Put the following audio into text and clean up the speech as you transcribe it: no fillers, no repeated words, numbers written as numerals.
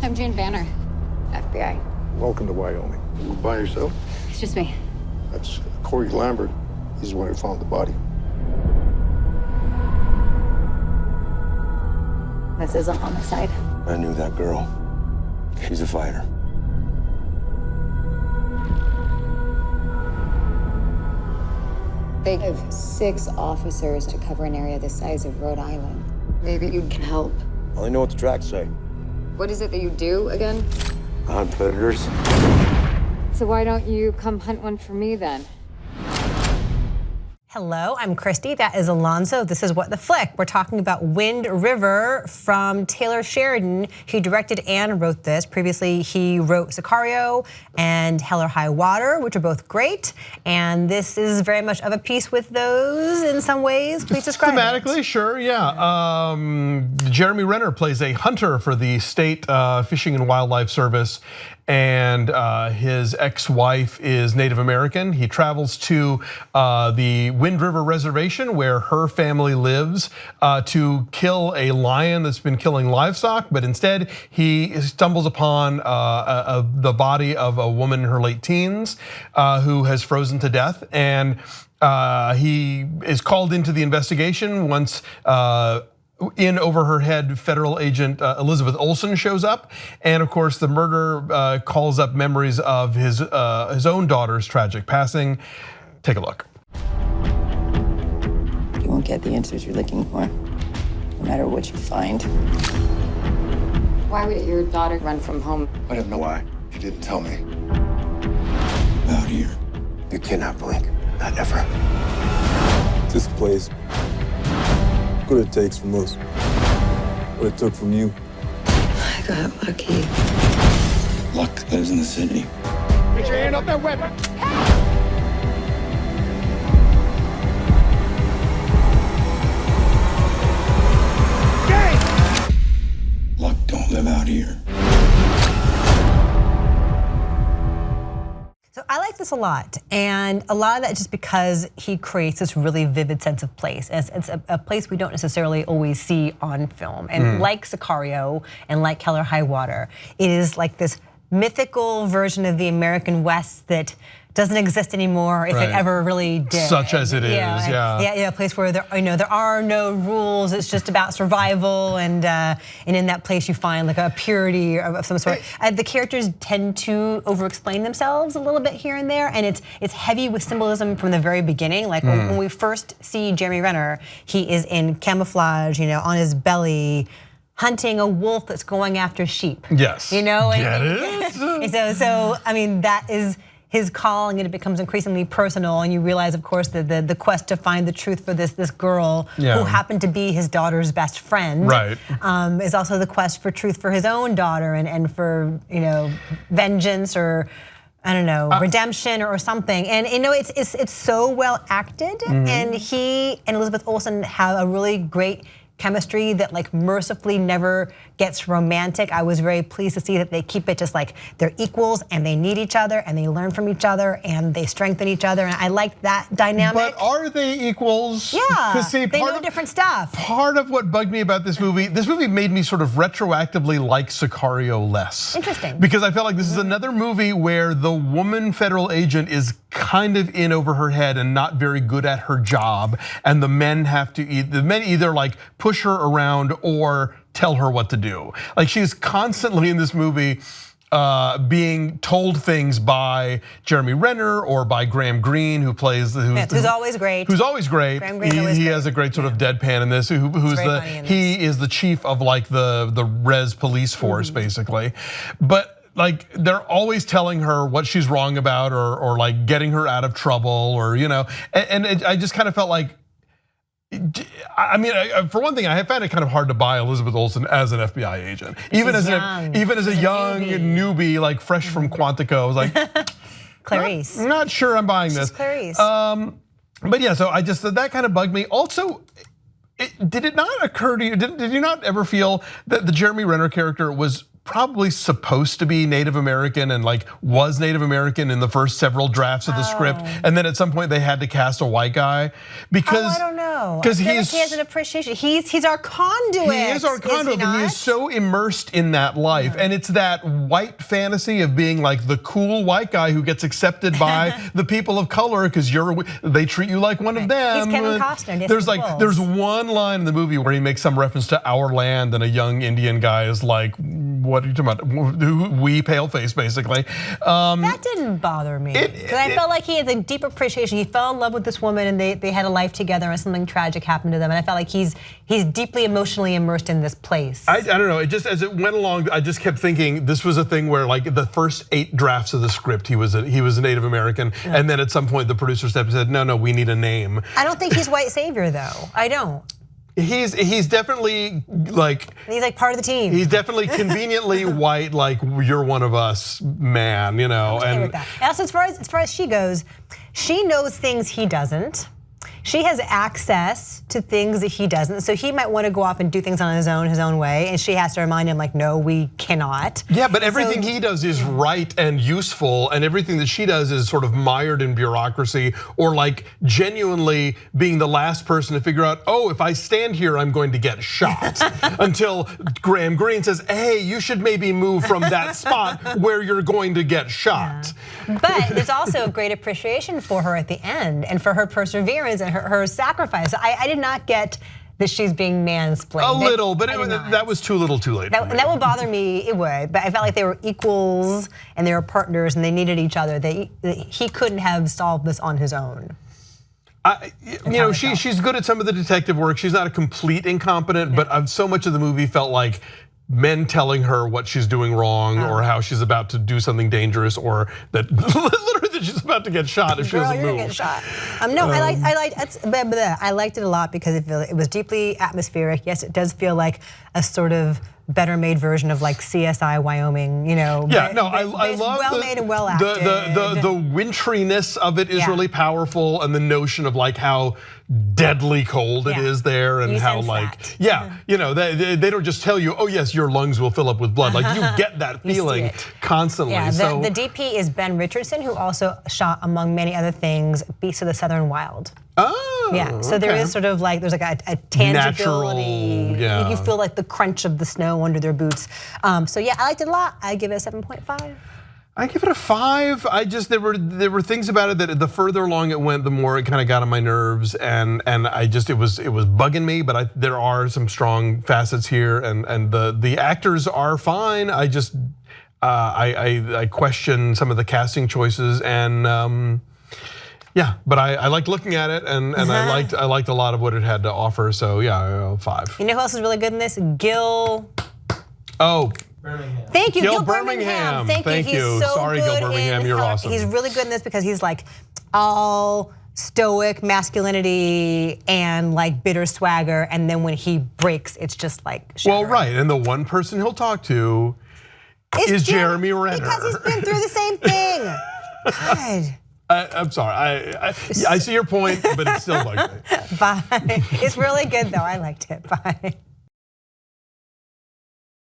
I'm Jane Vanner, FBI. Welcome to Wyoming. You by yourself? It's just me. That's Corey Lambert. He's the one who found the body. This is a homicide. I knew that girl. She's a fighter. They have 6 officers to cover an area the size of Rhode Island. Maybe you can help. I only know what the tracks say. What is it that you do again? I hunt predators. So why don't you come hunt one for me then? Hello, I'm Christy. That is Alonzo. This is What the Flick. We're talking about Wind River from Taylor Sheridan. He directed and wrote this. Previously, he wrote Sicario and Hell or High Water, which are both great. And this is very much of a piece with those in some ways. Please describe Thematically, sure, yeah. Jeremy Renner plays a hunter for the state Fishing and Wildlife Service. And his ex-wife is Native American. He travels to the Wind River Reservation where her family lives to kill a lion that's been killing livestock, but instead he stumbles upon the body of a woman in her late teens who has frozen to death. And he is called into the investigation once in over her head, federal agent Elizabeth Olsen shows up, and of course the murder calls up memories of his own daughter's tragic passing. Take a look. You won't get the answers you're looking for, no matter what you find. Why would your daughter run from home? I don't know why. You didn't tell me. Out here. You cannot blink. Not ever. This place. What it takes from us. What it took from you. I got lucky. Luck lives in the city. Get your hand off that weapon! Luck don't live out here. So I like this a lot, and a lot of that just because he creates this really vivid sense of place. It's a place we don't necessarily always see on film. And like Sicario and like Hell or High Water, it is like this mythical version of the American West that doesn't exist anymore if it ever really did. Such as it is, yeah. A place where there are no rules. It's just about survival, and in that place you find like a purity of some sort. The characters tend to over-explain themselves a little bit here and there, and it's heavy with symbolism from the very beginning. Like when we first see Jeremy Renner, he is in camouflage, on his belly, hunting a wolf that's going after sheep. Yes. Get it? So I mean that is his calling, and it becomes increasingly personal, and you realize, of course, the quest to find the truth for this girl who happened to be his daughter's best friend, right? Is also the quest for truth for his own daughter and for vengeance or I don't know, redemption or something. And it's so well acted, and he and Elizabeth Olsen have a really great chemistry that like mercifully never gets romantic. I was very pleased to see that they keep it just like they're equals and they need each other and they learn from each other and they strengthen each other, and I like that dynamic. But are they equals? Yeah, because see, they know different stuff. Part of what bugged me about this movie made me sort of retroactively like Sicario less. Interesting. Because I felt like this is another movie where the woman federal agent is kind of in over her head and not very good at her job, and the men either like push her around or tell her what to do. Like she's constantly in this movie being told things by Jeremy Renner or by Graham Greene, who's always great. Who's always great. He has a great sort of deadpan in this. He is the chief of like the res police force basically, but. Like they're always telling her what she's wrong about, or like getting her out of trouble, or I just kind of felt like, I mean, for one thing, I found it kind of hard to buy Elizabeth Olsen as an FBI agent, even as a young newbie, like fresh from Quantico. I was like, Clarice. I'm not sure I'm buying this. Clarice. But yeah, so that kind of bugged me. Also, did it not occur to you? Did you not ever feel that the Jeremy Renner character was probably supposed to be Native American and like was Native American in the first several drafts of the script, and then at some point they had to cast a white guy because I don't know. Because he has an appreciation. He's our conduit. He is our conduit, but he is so immersed in that life, and it's that white fantasy of being like the cool white guy who gets accepted by the people of color because they treat you like one of them. He's Kevin Costner. There's one line in the movie where he makes some reference to our land, and a young Indian guy is like, "What are you talking about? We pale face, basically." That didn't bother me because I felt like he had a deep appreciation. He fell in love with this woman, and they had a life together, and something tragic happened to them. And I felt like he's deeply emotionally immersed in this place. I don't know. It just as it went along, I just kept thinking this was a thing where like the first 8 drafts of the script, he was a Native American, and then at some point the producer stepped and said, "No, we need a name." I don't think he's white savior though. I don't. He's definitely like he's like part of the team. He's definitely conveniently white, like you're one of us, man. You know. I'm okay with that. And also, as far as she goes, she knows things he doesn't. She has access to things that he doesn't, so he might want to go off and do things on his own way, and she has to remind him like, no, we cannot. Yeah, but everything he does is right and useful, and everything that she does is sort of mired in bureaucracy or like genuinely being the last person to figure out, oh, if I stand here, I'm going to get shot. Until Graham Greene says, hey, you should maybe move from that spot where you're going to get shot. Yeah. But there's also a great appreciation for her at the end and for her perseverance and her sacrifice. I did not get that she's being mansplained. A little, but that was too little too late. That would bother me, it would. But I felt like they were equals and they were partners and they needed each other. He couldn't have solved this on his own. She's good at some of the detective work. She's not a complete incompetent, but so much of the movie felt like men telling her what she's doing wrong or how she's about to do something dangerous or that literally that she's about to get shot if she doesn't move. Get shot. No, I liked it a lot because it was deeply atmospheric. Yes, it does feel like a sort of better made version of like CSI Wyoming, Yeah, no, I love well made and well acted. The wintriness of it is really powerful, and the notion of like how deadly cold it is there, and how like they don't just tell you, oh yes, your lungs will fill up with blood. Like you get that feeling constantly. Yeah, the DP is Ben Richardson, who also shot, among many other things, Beasts of the Southern Wild. Oh, yeah. So there is sort of like there's like a tangibility. Natural, you feel like the crunch of the snow under their boots. So yeah, I liked it a lot. I give it a 7.5. I give it a 5. There were things about it that the further along it went, the more it kind of got on my nerves, and it was bugging me. But there are some strong facets here, and the actors are fine. I just I question some of the casting choices and. Yeah, but I liked looking at it, and I liked a lot of what it had to offer. So yeah, 5. You know who else is really good in this? Gil. Oh. Birmingham. Thank you, Gil Birmingham. Thank you. He's so Sorry, good Gil Birmingham, you're awesome. He's really good in this because he's like all stoic masculinity and like bitter swagger, and then when he breaks, it's just like shattering. Well, right, and the one person he'll talk to is Jeremy Renner. Because he's been through the same thing. God. I'm sorry, I see your point, but it still bugs me. Bye. It's really good though, I liked it, bye.